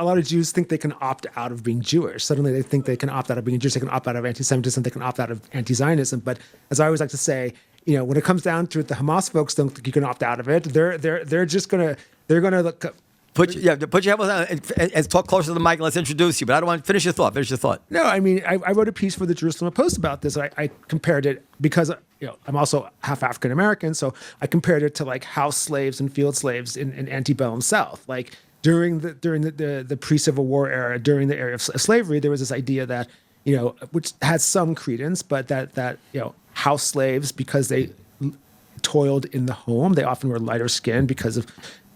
a lot of Jews think they can opt out of being Jewish. Suddenly they think they can opt out of being Jewish. They can opt out of anti-Semitism. They can opt out of anti-Zionism. But as I always like to say, when it comes down to it, the Hamas folks don't think you can opt out of it. They're just gonna look. Put your headphones on and talk closer to the mic. And let's introduce you. But I don't want to finish your thought. No, I mean, I wrote a piece for the Jerusalem Post about this. I compared it because I'm also half African American, so I compared it to like house slaves and field slaves in antebellum South. Like during the pre-Civil War era, during the era of slavery, there was this idea that which had some credence, but that house slaves, because they toiled in the home, they often were lighter skinned because of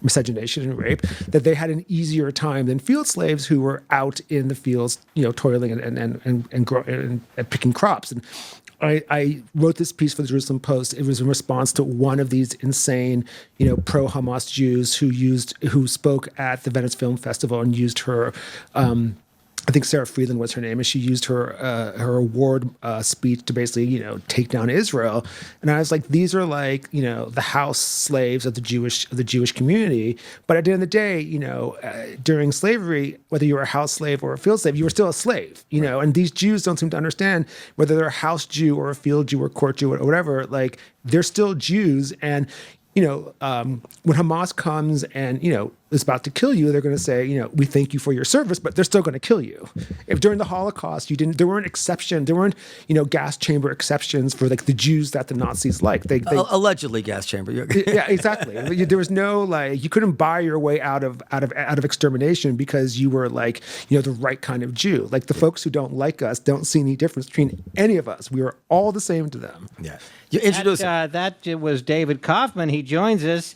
miscegenation and rape, that they had an easier time than field slaves who were out in the fields, toiling and picking crops. And I wrote this piece for the Jerusalem Post. It was in response to one of these insane, pro-Hamas Jews who spoke at the Venice Film Festival and used her. I think Sarah Freeland was her name, and she used her award speech to basically, take down Israel. And I was like, these are like, the house slaves of the Jewish community. But at the end of the day, during slavery, whether you were a house slave or a field slave, you were still a slave. And these Jews don't seem to understand whether they're a house Jew or a field Jew or court Jew or whatever. Like they're still Jews, and when Hamas comes and, is about to kill you, they're going to say, we thank you for your service, but they're still going to kill you. If during the Holocaust, there weren't gas chamber exceptions for like the Jews that the Nazis liked. They allegedly gas chamber. Yeah, exactly. There was no you couldn't buy your way out of extermination because you were like, the right kind of Jew. Like the folks who don't like us don't see any difference between any of us. We are all the same to them. Yeah. You introduce that was David Kaufman. He joins us.